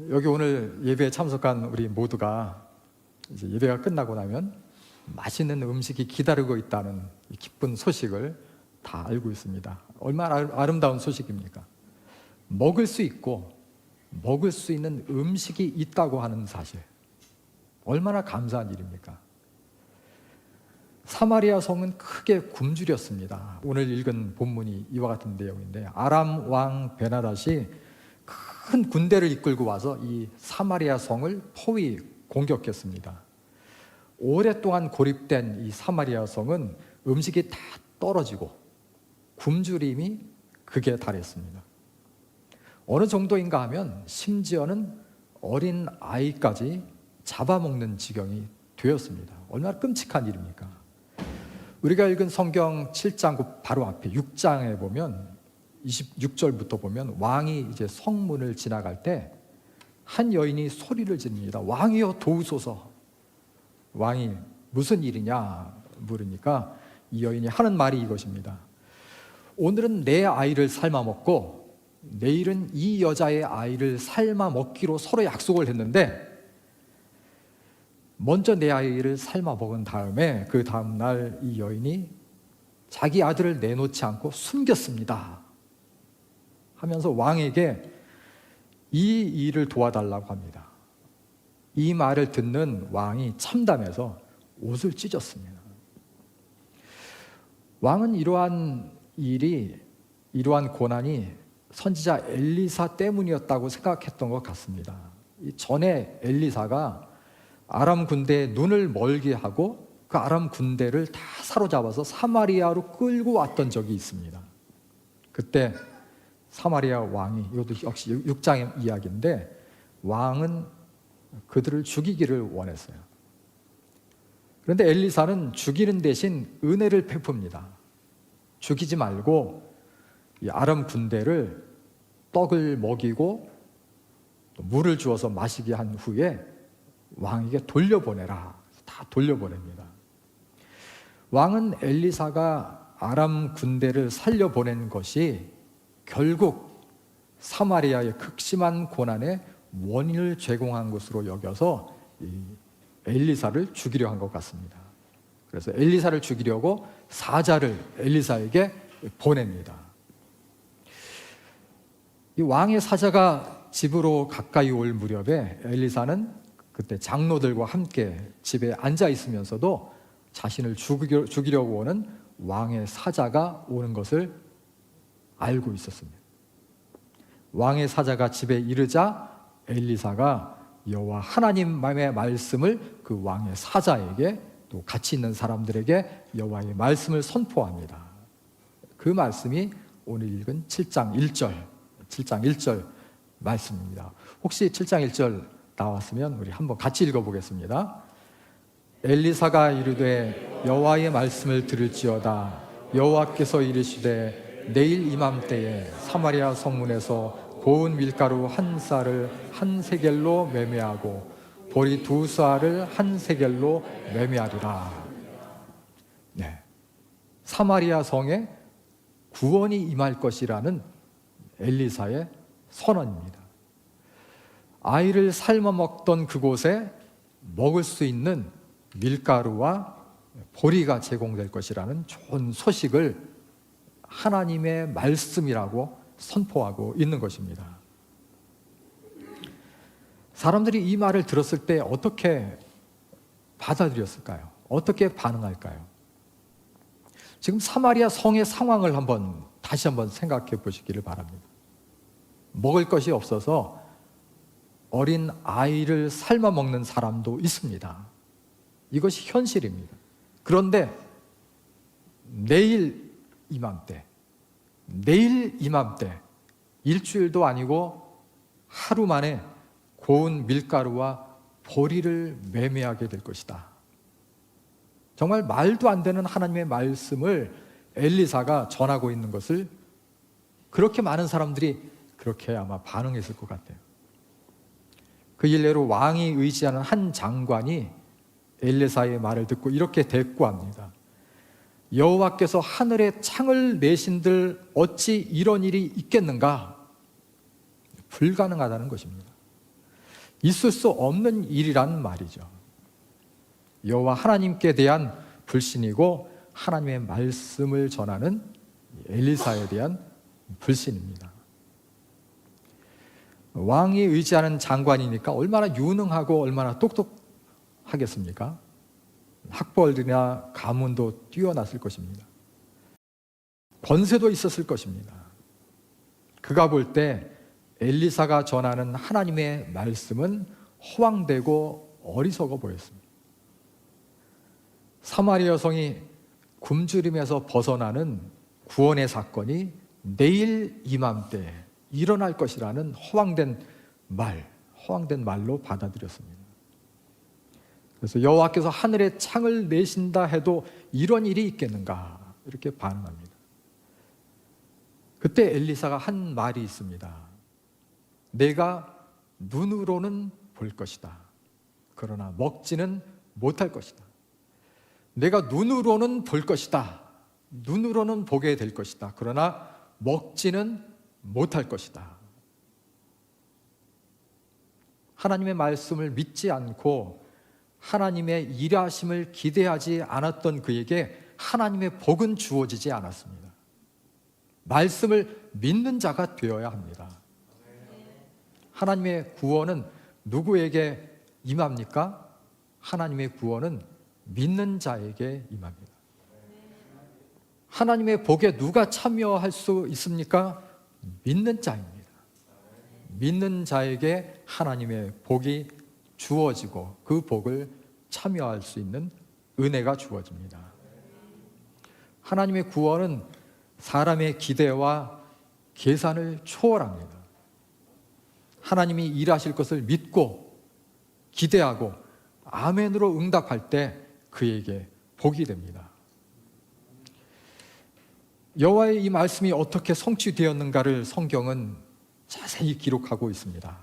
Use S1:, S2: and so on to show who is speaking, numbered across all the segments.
S1: 여기 오늘 예배에 참석한 우리 모두가 이제 예배가 끝나고 나면 맛있는 음식이 기다리고 있다는 이 기쁜 소식을 다 알고 있습니다. 얼마나 아름다운 소식입니까? 먹을 수 있고 먹을 수 있는 음식이 있다고 하는 사실, 얼마나 감사한 일입니까? 사마리아 성은 크게 굶주렸습니다. 오늘 읽은 본문이 이와 같은 내용인데, 아람 왕 베나닷이 큰 군대를 이끌고 와서 이 사마리아 성을 포위 공격했습니다. 오랫동안 고립된 이 사마리아 성은 음식이 다 떨어지고 굶주림이 극에 달했습니다. 어느 정도인가 하면 심지어는 어린 아이까지 잡아먹는 지경이 되었습니다. 얼마나 끔찍한 일입니까? 우리가 읽은 성경 7장 그 바로 앞에 6장에 보면 26절부터 보면 왕이 이제 성문을 지나갈 때 한 여인이 소리를 지릅니다. 왕이여 도우소서. 왕이 무슨 일이냐 물으니까 이 여인이 하는 말이 이것입니다. 오늘은 내 아이를 삶아 먹고 내일은 이 여자의 아이를 삶아 먹기로 서로 약속을 했는데, 먼저 내 아이를 삶아 먹은 다음에 그 다음 날 이 여인이 자기 아들을 내놓지 않고 숨겼습니다 하면서 왕에게 이 일을 도와달라고 합니다. 이 말을 듣는 왕이 참담해서 옷을 찢었습니다. 왕은 이러한 고난이 선지자 엘리사 때문이었다고 생각했던 것 같습니다. 전에 엘리사가 아람 군대에 눈을 멀게 하고 그 아람 군대를 다 사로잡아서 사마리아로 끌고 왔던 적이 있습니다. 그때 사마리아 왕이, 이것도 역시 6장의 이야기인데, 왕은 그들을 죽이기를 원했어요. 그런데 엘리사는 죽이는 대신 은혜를 베풉니다. 죽이지 말고 이 아람 군대를 떡을 먹이고 또 물을 주어서 마시게 한 후에 왕에게 돌려보내라. 다 돌려보냅니다. 왕은 엘리사가 아람 군대를 살려보낸 것이 결국 사마리아의 극심한 고난의 원인을 제공한 것으로 여겨서 엘리사를 죽이려 한 것 같습니다. 그래서 엘리사를 죽이려고 사자를 엘리사에게 보냅니다. 이 왕의 사자가 집으로 가까이 올 무렵에 엘리사는 그때 장로들과 함께 집에 앉아 있으면서도 자신을 죽이려고 오는 왕의 사자가 오는 것을 알고 있었습니다. 왕의 사자가 집에 이르자 엘리사가 여호와 하나님의 말씀을 그 왕의 사자에게 또 같이 있는 사람들에게 여호와의 말씀을 선포합니다. 그 말씀이 오늘 읽은 7장 1절 말씀입니다. 혹시 7장 1절 나왔으면 우리 한번 같이 읽어보겠습니다. 엘리사가 이르되 여호와의 말씀을 들을지어다. 여호와께서 이르시되 내일 이맘때에 사마리아 성문에서 고운 밀가루 한 쌀을 한 세겔로 매매하고 보리 두 쌀을 한 세겔로 매매하리라. 네, 사마리아 성에 구원이 임할 것이라는 엘리사의 선언입니다. 아이를 삶아 먹던 그곳에 먹을 수 있는 밀가루와 보리가 제공될 것이라는 좋은 소식을 하나님의 말씀이라고 선포하고 있는 것입니다. 사람들이 이 말을 들었을 때 어떻게 받아들였을까요? 어떻게 반응할까요? 지금 사마리아 성의 상황을 다시 한번 생각해 보시기를 바랍니다. 먹을 것이 없어서 어린 아이를 삶아 먹는 사람도 있습니다. 이것이 현실입니다. 그런데 내일 이맘때 일주일도 아니고 하루 만에 고운 밀가루와 보리를 매매하게 될 것이다. 정말 말도 안 되는 하나님의 말씀을 엘리사가 전하고 있는 것을 그렇게 많은 사람들이 그렇게 아마 반응했을 것 같아요. 그 일례로 왕이 의지하는 한 장관이 엘리사의 말을 듣고 이렇게 대꾸합니다. 여호와께서 하늘에 창을 내신들 어찌 이런 일이 있겠는가? 불가능하다는 것입니다. 있을 수 없는 일이란 말이죠. 여호와 하나님께 대한 불신이고 하나님의 말씀을 전하는 엘리사에 대한 불신입니다. 왕이 의지하는 장관이니까 얼마나 유능하고 얼마나 똑똑하겠습니까? 학벌이나 가문도 뛰어났을 것입니다. 권세도 있었을 것입니다. 그가 볼 때 엘리사가 전하는 하나님의 말씀은 허황되고 어리석어 보였습니다. 사마리아 여성이 굶주림에서 벗어나는 구원의 사건이 내일 이맘때 일어날 것이라는 허황된 말로 받아들였습니다. 그래서 여호와께서 하늘에 창을 내신다 해도 이런 일이 있겠는가 이렇게 반응합니다. 그때 엘리사가 한 말이 있습니다. 내가 눈으로는 볼 것이다. 그러나 먹지는 못할 것이다. 내가 눈으로는 볼 것이다. 눈으로는 보게 될 것이다. 그러나 먹지는 못할 것이다. 하나님의 말씀을 믿지 않고 하나님의 일하심을 기대하지 않았던 그에게 하나님의 복은 주어지지 않았습니다. 말씀을 믿는 자가 되어야 합니다. 하나님의 구원은 누구에게 임합니까? 하나님의 구원은 믿는 자에게 임합니다. 하나님의 복에 누가 참여할 수 있습니까? 믿는 자입니다. 믿는 자에게 하나님의 복이 주어지고 그 복을 참여할 수 있는 은혜가 주어집니다. 하나님의 구원은 사람의 기대와 계산을 초월합니다. 하나님이 일하실 것을 믿고 기대하고 아멘으로 응답할 때 그에게 복이 됩니다. 여호와의 이 말씀이 어떻게 성취되었는가를 성경은 자세히 기록하고 있습니다.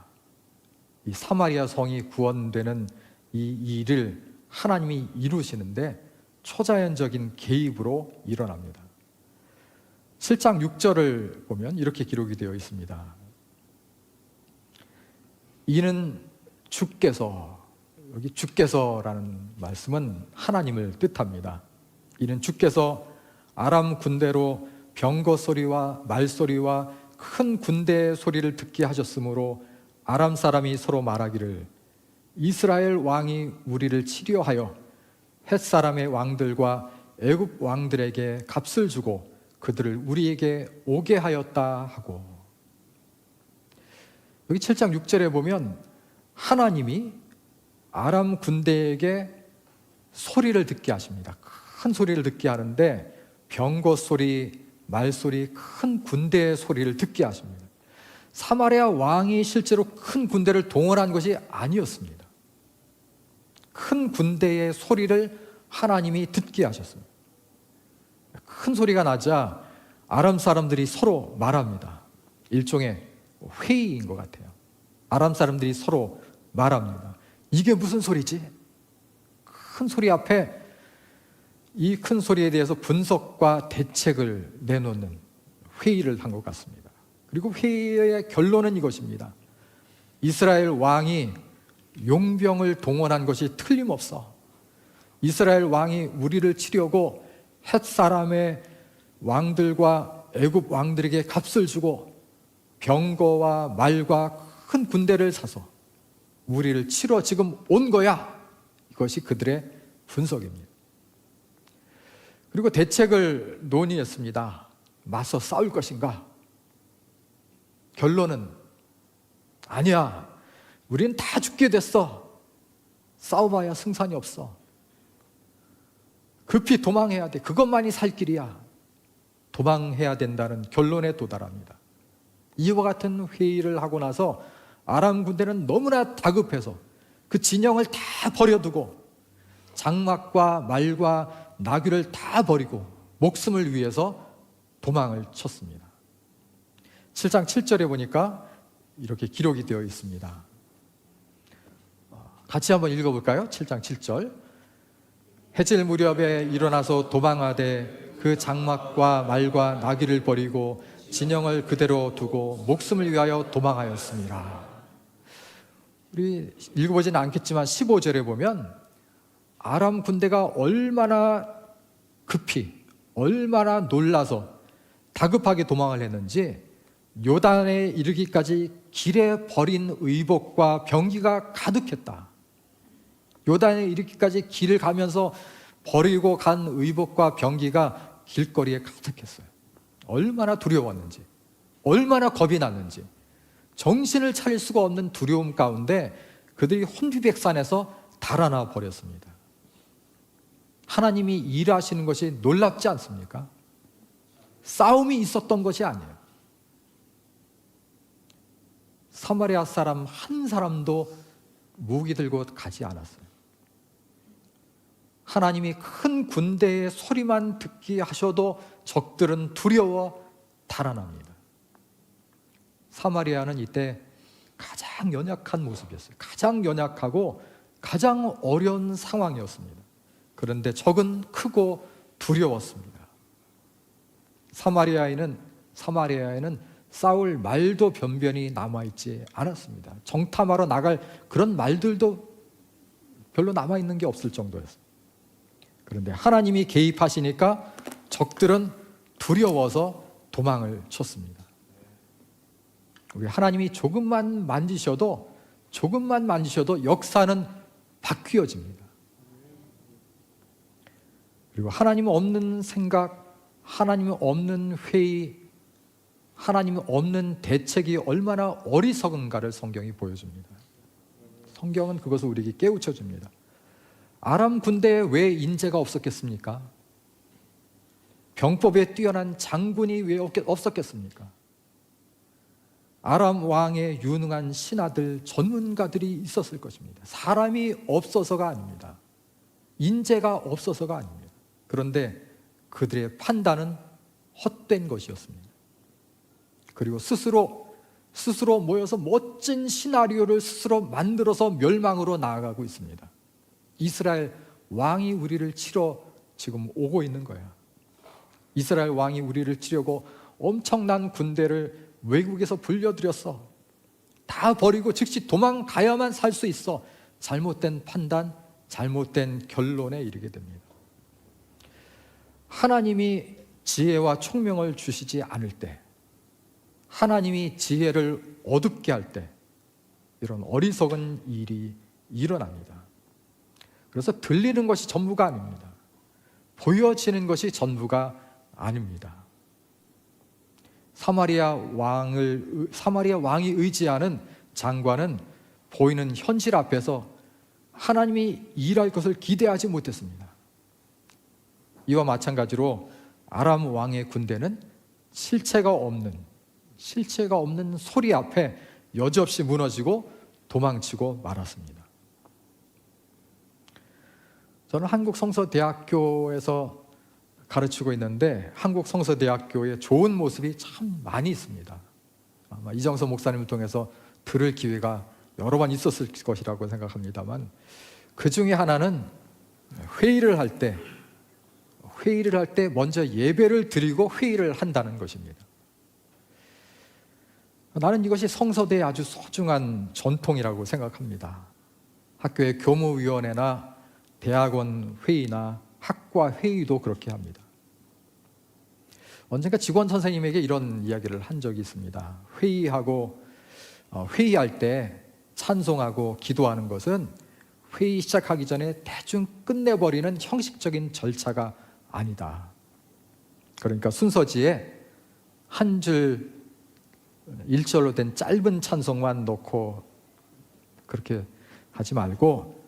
S1: 이 사마리아 성이 구원되는 이 일을 하나님이 이루시는데 초자연적인 개입으로 일어납니다. 7장 6절을 보면 이렇게 기록이 되어 있습니다. 이는 주께서, 여기 주께서라는 말씀은 하나님을 뜻합니다. 이는 주께서 아람 군대로 병거 소리와 말소리와 큰 군대의 소리를 듣게 하셨으므로 아람 사람이 서로 말하기를 이스라엘 왕이 우리를 치려하여 헷 사람의 왕들과 애굽 왕들에게 값을 주고 그들을 우리에게 오게 하였다 하고, 여기 7장 6절에 보면 하나님이 아람 군대에게 소리를 듣게 하십니다. 큰 소리를 듣게 하는데 병거 소리, 말소리, 큰 군대의 소리를 듣게 하십니다. 사마리아 왕이 실제로 큰 군대를 동원한 것이 아니었습니다. 큰 군대의 소리를 하나님이 듣게 하셨습니다. 큰 소리가 나자 아람 사람들이 서로 말합니다. 일종의 회의인 것 같아요. 아람 사람들이 서로 말합니다. 이게 무슨 소리지? 큰 소리 앞에 이 큰 소리에 대해서 분석과 대책을 내놓는 회의를 한 것 같습니다. 그리고 회의의 결론은 이것입니다. 이스라엘 왕이 용병을 동원한 것이 틀림없어. 이스라엘 왕이 우리를 치려고 헷 사람의 왕들과 애굽 왕들에게 값을 주고 병거와 말과 큰 군대를 사서 우리를 치러 지금 온 거야. 이것이 그들의 분석입니다. 그리고 대책을 논의했습니다. 맞서 싸울 것인가? 결론은 아니야. 우리는 다 죽게 됐어. 싸워봐야 승산이 없어. 급히 도망해야 돼. 그것만이 살 길이야. 도망해야 된다는 결론에 도달합니다. 이와 같은 회의를 하고 나서 아람 군대는 너무나 다급해서 그 진영을 다 버려두고 장막과 말과 나귀를 다 버리고 목숨을 위해서 도망을 쳤습니다. 7장 7절에 보니까 이렇게 기록이 되어 있습니다. 같이 한번 읽어볼까요? 7장 7절. 해질 무렵에 일어나서 도망하되 그 장막과 말과 나귀를 버리고 진영을 그대로 두고 목숨을 위하여 도망하였습니다. 우리 읽어보지는 않겠지만 15절에 보면 아람 군대가 얼마나 급히, 얼마나 놀라서 다급하게 도망을 했는지 요단에 이르기까지 길에 버린 의복과 병기가 가득했다. 요단에 이르기까지 길을 가면서 버리고 간 의복과 병기가 길거리에 가득했어요. 얼마나 두려웠는지, 얼마나 겁이 났는지, 정신을 차릴 수가 없는 두려움 가운데 그들이 혼비백산에서 달아나 버렸습니다. 하나님이 일하시는 것이 놀랍지 않습니까? 싸움이 있었던 것이 아니에요. 사마리아 사람 한 사람도 무기 들고 가지 않았어요. 하나님이 큰 군대의 소리만 듣게 하셔도 적들은 두려워 달아납니다. 사마리아는 이때 가장 연약한 모습이었어요. 가장 연약하고 가장 어려운 상황이었습니다. 그런데 적은 크고 두려웠습니다. 사마리아에는 싸울 말도 변변히 남아있지 않았습니다. 정탐하러 나갈 그런 말들도 별로 남아있는 게 없을 정도였어요. 그런데 하나님이 개입하시니까 적들은 두려워서 도망을 쳤습니다. 우리 하나님이 조금만 만지셔도 역사는 바뀌어집니다. 그리고 하나님 없는 생각, 하나님 없는 회의, 하나님 없는 대책이 얼마나 어리석은가를 성경이 보여줍니다. 성경은 그것을 우리에게 깨우쳐 줍니다. 아람 군대에 왜 인재가 없었겠습니까? 병법에 뛰어난 장군이 왜 없었겠습니까? 아람 왕의 유능한 신하들, 전문가들이 있었을 것입니다. 사람이 없어서가 아닙니다. 인재가 없어서가 아닙니다. 그런데 그들의 판단은 헛된 것이었습니다. 그리고 스스로 모여서 멋진 시나리오를 스스로 만들어서 멸망으로 나아가고 있습니다. 이스라엘 왕이 우리를 치러 지금 오고 있는 거야. 이스라엘 왕이 우리를 치려고 엄청난 군대를 외국에서 불려들였어. 다 버리고 즉시 도망가야만 살 수 있어. 잘못된 판단, 잘못된 결론에 이르게 됩니다. 하나님이 지혜와 총명을 주시지 않을 때, 하나님이 지혜를 어둡게 할 때 이런 어리석은 일이 일어납니다. 그래서 들리는 것이 전부가 아닙니다. 보여지는 것이 전부가 아닙니다. 사마리아 왕이 의지하는 장관은 보이는 현실 앞에서 하나님이 일할 것을 기대하지 못했습니다. 이와 마찬가지로 아람 왕의 군대는 실체가 없는 소리 앞에 여지없이 무너지고 도망치고 말았습니다. 저는 한국성서대학교에서 가르치고 있는데 한국성서대학교의 좋은 모습이 참 많이 있습니다. 아마 이정서 목사님을 통해서 들을 기회가 여러 번 있었을 것이라고 생각합니다만, 그 중에 하나는 회의를 할 때 먼저 예배를 드리고 회의를 한다는 것입니다. 나는 이것이 성서대의 아주 소중한 전통이라고 생각합니다. 학교의 교무위원회나 대학원 회의나 학과 회의도 그렇게 합니다. 언젠가 직원 선생님에게 이런 이야기를 한 적이 있습니다. 회의할 때 찬송하고 기도하는 것은 회의 시작하기 전에 대충 끝내버리는 형식적인 절차가 아니다. 그러니까 순서지에 한 줄 1절로 된 짧은 찬송만 넣고 그렇게 하지 말고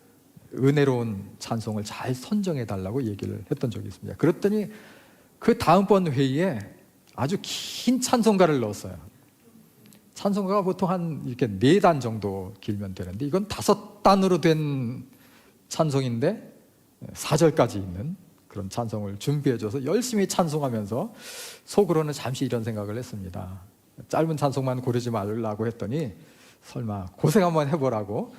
S1: 은혜로운 찬송을 잘 선정해 달라고 얘기를 했던 적이 있습니다. 그랬더니 그 다음번 회의에 아주 긴 찬송가를 넣었어요. 찬송가가 보통 한 이렇게 4단 정도 길면 되는데 이건 5단으로 된 찬송인데 4절까지 있는 그런 찬송을 준비해줘서 열심히 찬송하면서 속으로는 잠시 이런 생각을 했습니다. 짧은 찬송만 고르지 말라고 했더니 설마 고생 한번 해보라고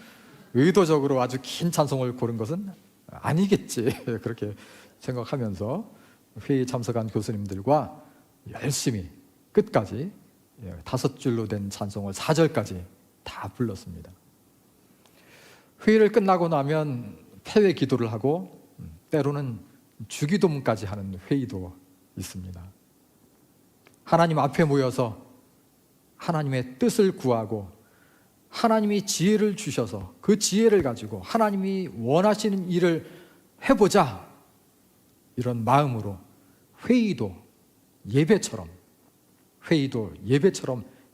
S1: 의도적으로 아주 긴 찬송을 고른 것은 아니겠지, 그렇게 생각하면서 회의에 참석한 교수님들과 열심히 끝까지 5줄로 된 찬송을 4절까지 다 불렀습니다. 회의를 끝나고 나면 폐회 기도를 하고 때로는 주기도문까지 하는 회의도 있습니다. 하나님 앞에 모여서 하나님의 뜻을 구하고 하나님이 지혜를 주셔서 그 지혜를 가지고 하나님이 원하시는 일을 해보자, 이런 마음으로 회의도 예배처럼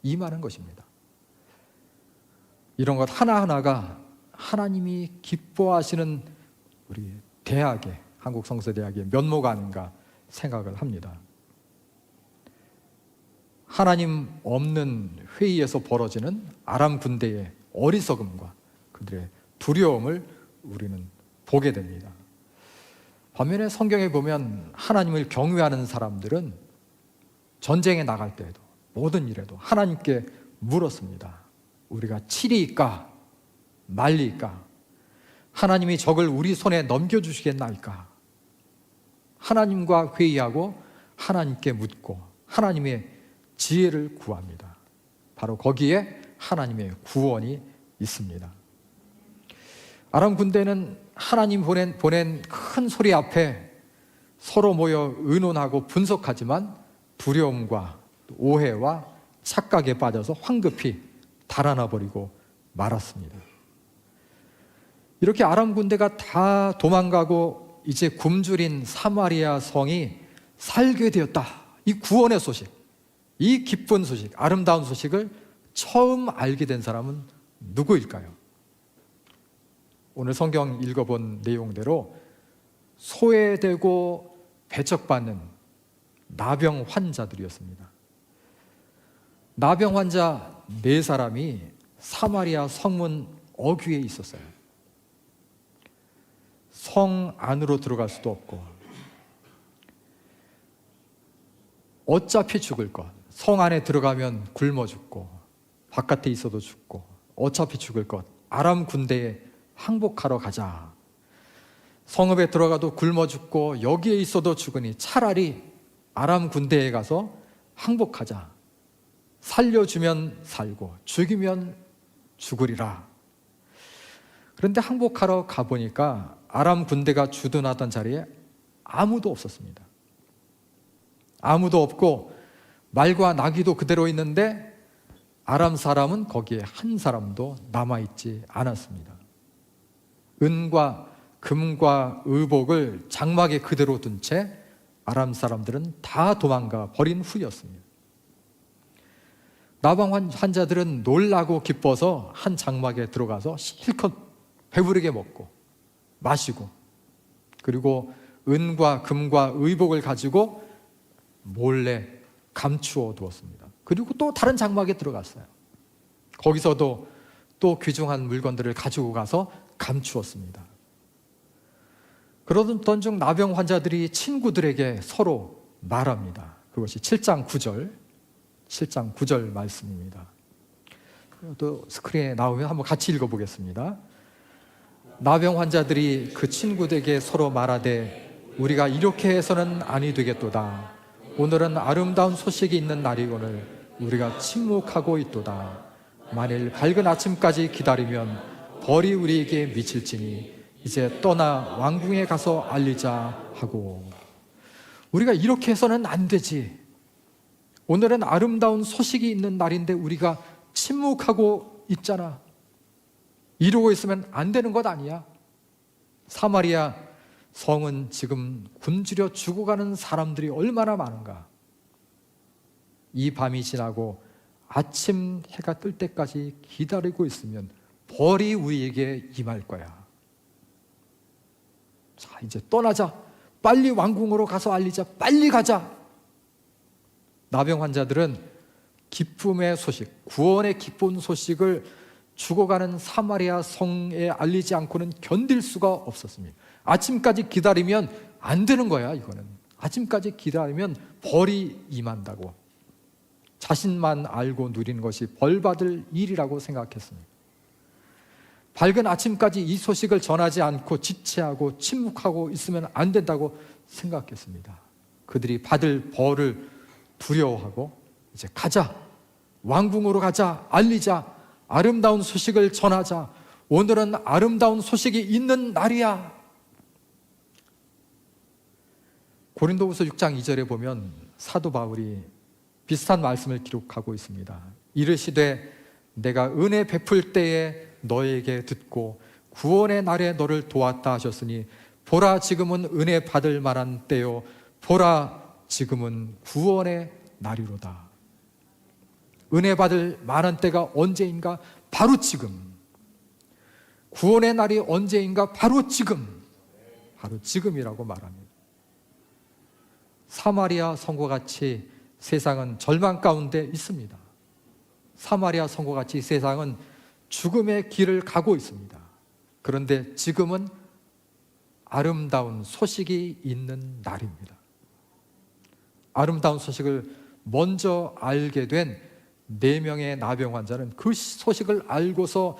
S1: 임하는 것입니다. 이런 것 하나하나가 하나님이 기뻐하시는 우리 대학의, 한국성서대학의 면모가 아닌가 생각을 합니다. 하나님 없는 회의에서 벌어지는 아람 군대의 어리석음과 그들의 두려움을 우리는 보게 됩니다. 반면에 성경에 보면 하나님을 경외하는 사람들은 전쟁에 나갈 때에도 모든 일에도 하나님께 물었습니다. 우리가 치리이까 말리이까? 하나님이 적을 우리 손에 넘겨주시겠나이까? 하나님과 회의하고 하나님께 묻고 하나님의 지혜를 구합니다. 바로 거기에 하나님의 구원이 있습니다. 아람 군대는 하나님 보낸 큰 소리 앞에 서로 모여 의논하고 분석하지만 두려움과 오해와 착각에 빠져서 황급히 달아나 버리고 말았습니다. 이렇게 아람 군대가 다 도망가고 이제 굶주린 사마리아 성이 살게 되었다. 이 구원의 소식, 이 기쁜 소식, 아름다운 소식을 처음 알게 된 사람은 누구일까요? 오늘 성경 읽어본 내용대로 소외되고 배척받는 나병 환자들이었습니다. 나병 환자 4사람이 사마리아 성문 어귀에 있었어요. 성 안으로 들어갈 수도 없고 어차피 죽을 것, 성 안에 들어가면 굶어 죽고 바깥에 있어도 죽고 어차피 죽을 것, 아람 군대에 항복하러 가자. 성읍에 들어가도 굶어 죽고 여기에 있어도 죽으니 차라리 아람 군대에 가서 항복하자. 살려주면 살고 죽이면 죽으리라. 그런데 항복하러 가보니까 아람 군대가 주둔하던 자리에 아무도 없었습니다. 아무도 없고 말과 나귀도 그대로 있는데 아람 사람은 거기에 한 사람도 남아있지 않았습니다. 은과 금과 의복을 장막에 그대로 둔 채 아람 사람들은 다 도망가 버린 후였습니다. 나병 환자들은 놀라고 기뻐서 한 장막에 들어가서 실컷 배부르게 먹고 마시고 그리고 은과 금과 의복을 가지고 몰래 감추어 두었습니다. 그리고 또 다른 장막에 들어갔어요. 거기서도 또 귀중한 물건들을 가지고 가서 감추었습니다. 그러던 중 나병 환자들이 친구들에게 서로 말합니다. 그것이 7장 9절 말씀입니다. 또 스크린에 나오면 한번 같이 읽어보겠습니다. 나병 환자들이 그 친구들에게 서로 말하되 우리가 이렇게 해서는 아니 되겠도다. 오늘은 아름다운 소식이 있는 날이거늘 우리가 침묵하고 있도다. 만일 밝은 아침까지 기다리면 벌이 우리에게 미칠지니 이제 떠나 왕궁에 가서 알리자 하고. 우리가 이렇게 해서는 안 되지. 오늘은 아름다운 소식이 있는 날인데 우리가 침묵하고 있잖아. 이러고 있으면 안 되는 것 아니야. 사마리아 성은 지금 굶주려 죽어가는 사람들이 얼마나 많은가. 이 밤이 지나고 아침 해가 뜰 때까지 기다리고 있으면 벌이 우리에게 임할 거야. 자, 이제 떠나자. 빨리 왕궁으로 가서 알리자. 빨리 가자. 나병 환자들은 기쁨의 소식, 구원의 기쁜 소식을 죽어가는 사마리아 성에 알리지 않고는 견딜 수가 없었습니다. 아침까지 기다리면 안 되는 거야. 이거는 아침까지 기다리면 벌이 임한다고. 자신만 알고 누리는 것이 벌받을 일이라고 생각했습니다. 밝은 아침까지 이 소식을 전하지 않고 지체하고 침묵하고 있으면 안 된다고 생각했습니다. 그들이 받을 벌을 두려워하고 이제 가자, 왕궁으로 가자, 알리자, 아름다운 소식을 전하자, 오늘은 아름다운 소식이 있는 날이야. 고린도후서 6장 2절에 보면 사도 바울이 비슷한 말씀을 기록하고 있습니다. 이르시되 내가 은혜 베풀 때에 너에게 듣고 구원의 날에 너를 도왔다 하셨으니 보라 지금은 은혜 받을 만한 때요 보라 지금은 구원의 날이로다. 은혜 받을 만한 때가 언제인가? 바로 지금. 구원의 날이 언제인가? 바로 지금. 바로 지금이라고 말합니다. 사마리아 성과 같이 세상은 절망 가운데 있습니다. 사마리아 성과 같이 세상은 죽음의 길을 가고 있습니다. 그런데 지금은 아름다운 소식이 있는 날입니다. 아름다운 소식을 먼저 알게 된 4명의 나병 환자는 그 소식을 알고서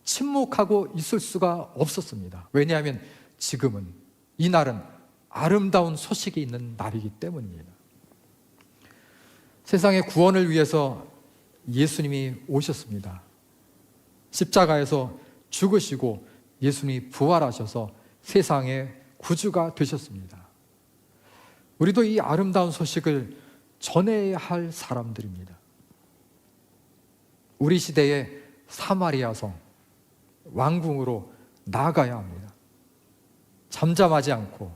S1: 침묵하고 있을 수가 없었습니다. 왜냐하면 지금은, 이 날은 아름다운 소식이 있는 날이기 때문입니다. 세상의 구원을 위해서 예수님이 오셨습니다. 십자가에서 죽으시고 예수님이 부활하셔서 세상의 구주가 되셨습니다. 우리도 이 아름다운 소식을 전해야 할 사람들입니다. 우리 시대의 사마리아 성, 왕궁으로 나아가야 합니다. 잠잠하지 않고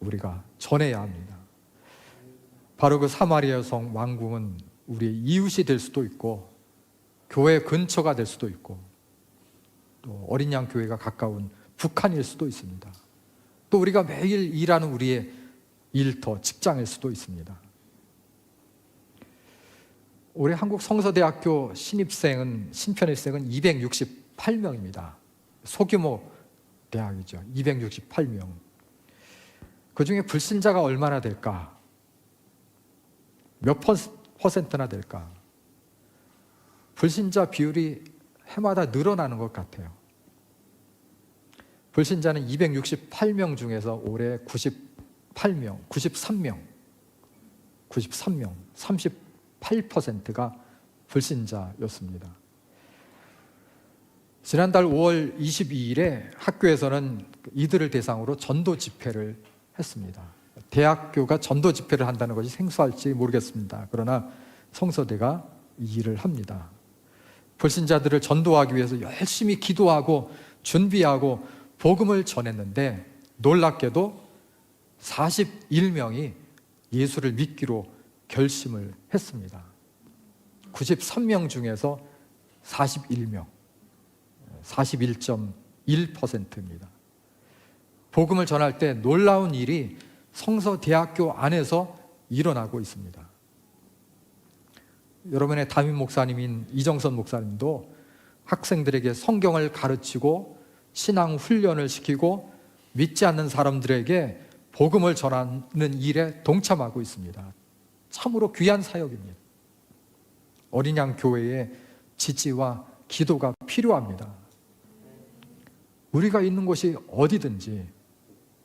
S1: 우리가 전해야 합니다. 바로 그 사마리아 성 왕궁은 우리의 이웃이 될 수도 있고 교회 근처가 될 수도 있고 또 어린 양 교회가 가까운 북한일 수도 있습니다. 또 우리가 매일 일하는 우리의 일터, 직장일 수도 있습니다. 올해 한국 성서대학교 신입생은 268명입니다. 소규모 대학이죠. 268명. 그 중에 불신자가 얼마나 될까? 몇 퍼센트나 될까? 불신자 비율이 해마다 늘어나는 것 같아요. 불신자는 268명 중에서 올해 93명, 38%가 불신자였습니다. 지난달 5월 22일에 학교에서는 이들을 대상으로 전도 집회를 했습니다. 대학교가 전도 집회를 한다는 것이 생소할지 모르겠습니다. 그러나 성서대가 이 일을 합니다. 불신자들을 전도하기 위해서 열심히 기도하고 준비하고 복음을 전했는데 놀랍게도 41명이 예수를 믿기로 결심을 했습니다. 93명 중에서 41명, 41.1%입니다. 복음을 전할 때 놀라운 일이 성서대학교 안에서 일어나고 있습니다. 여러분의 담임 목사님인 이정선 목사님도 학생들에게 성경을 가르치고 신앙 훈련을 시키고 믿지 않는 사람들에게 복음을 전하는 일에 동참하고 있습니다. 참으로 귀한 사역입니다. 어린 양 교회의 지지와 기도가 필요합니다. 우리가 있는 곳이 어디든지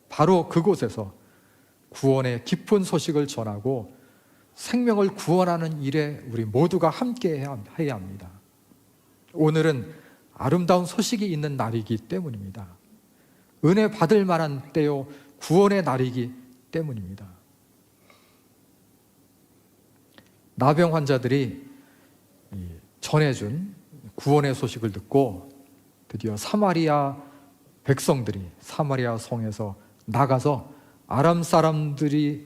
S1: 바로 그곳에서 구원의 깊은 소식을 전하고 생명을 구원하는 일에 우리 모두가 함께 해야 합니다. 오늘은 아름다운 소식이 있는 날이기 때문입니다. 은혜 받을 만한 때요 구원의 날이기 때문입니다. 나병 환자들이 전해준 구원의 소식을 듣고 드디어 사마리아 백성들이 사마리아 성에서 나가서 아람 사람들의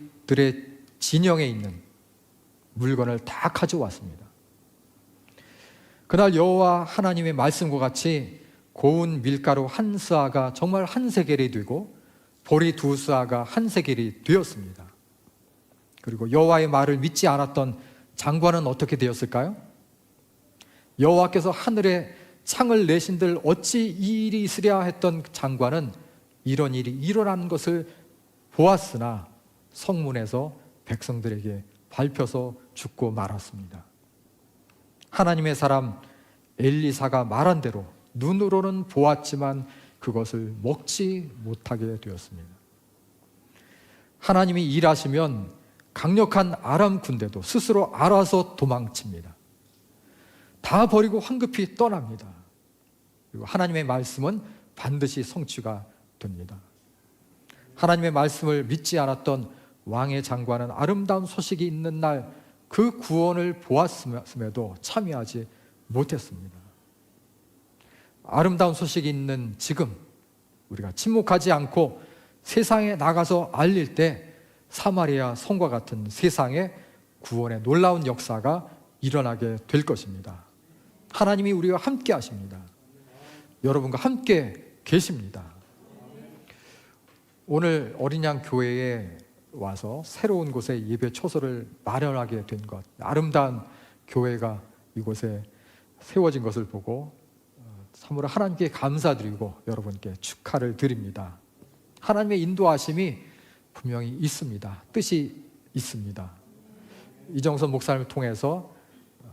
S1: 진영에 있는 물건을 다 가져왔습니다. 그날 여호와 하나님의 말씀과 같이 고운 밀가루 한 스아가 정말 한 세겔이 되고 보리 2스아가 한 세겔이 되었습니다. 그리고 여호와의 말을 믿지 않았던 장관은 어떻게 되었을까요? 여호와께서 하늘에 창을 내신들 어찌 이 일이 있으랴 했던 장관은 이런 일이 일어난 것을 보았으나 성문에서 백성들에게 밟혀서 죽고 말았습니다. 하나님의 사람 엘리사가 말한 대로 눈으로는 보았지만 그것을 먹지 못하게 되었습니다. 하나님이 일하시면 강력한 아람 군대도 스스로 알아서 도망칩니다. 다 버리고 황급히 떠납니다. 그리고 하나님의 말씀은 반드시 성취가 됩니다. 하나님의 말씀을 믿지 않았던 왕의 장관은 아름다운 소식이 있는 날 그 구원을 보았음에도 참여하지 못했습니다. 아름다운 소식이 있는 지금 우리가 침묵하지 않고 세상에 나가서 알릴 때 사마리아 성과 같은 세상에 구원의 놀라운 역사가 일어나게 될 것입니다. 하나님이 우리와 함께 하십니다. 여러분과 함께 계십니다. 오늘 어린 양 교회에 와서 새로운 곳에 예배 초소를 마련하게 된 것, 아름다운 교회가 이곳에 세워진 것을 보고 참으로 하나님께 감사드리고 여러분께 축하를 드립니다. 하나님의 인도하심이 분명히 있습니다. 뜻이 있습니다. 이정선 목사님을 통해서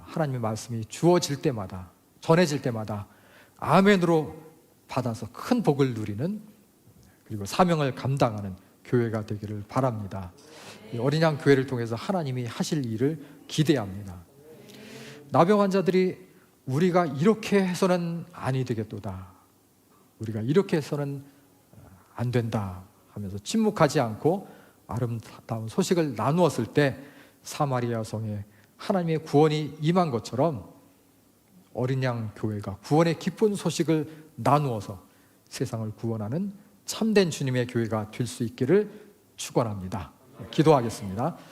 S1: 하나님의 말씀이 주어질 때마다, 전해질 때마다 아멘으로 받아서 큰 복을 누리는, 그리고 사명을 감당하는 교회가 되기를 바랍니다. 어린 양 교회를 통해서 하나님이 하실 일을 기대합니다. 나병 환자들이 우리가 이렇게 해서는 아니 되겠도다, 우리가 이렇게 해서는 안 된다 하면서 침묵하지 않고 아름다운 소식을 나누었을 때 사마리아 성에 하나님의 구원이 임한 것처럼 어린 양 교회가 구원의 기쁜 소식을 나누어서 세상을 구원하는 참된 주님의 교회가 될 수 있기를 축원합니다. 기도하겠습니다.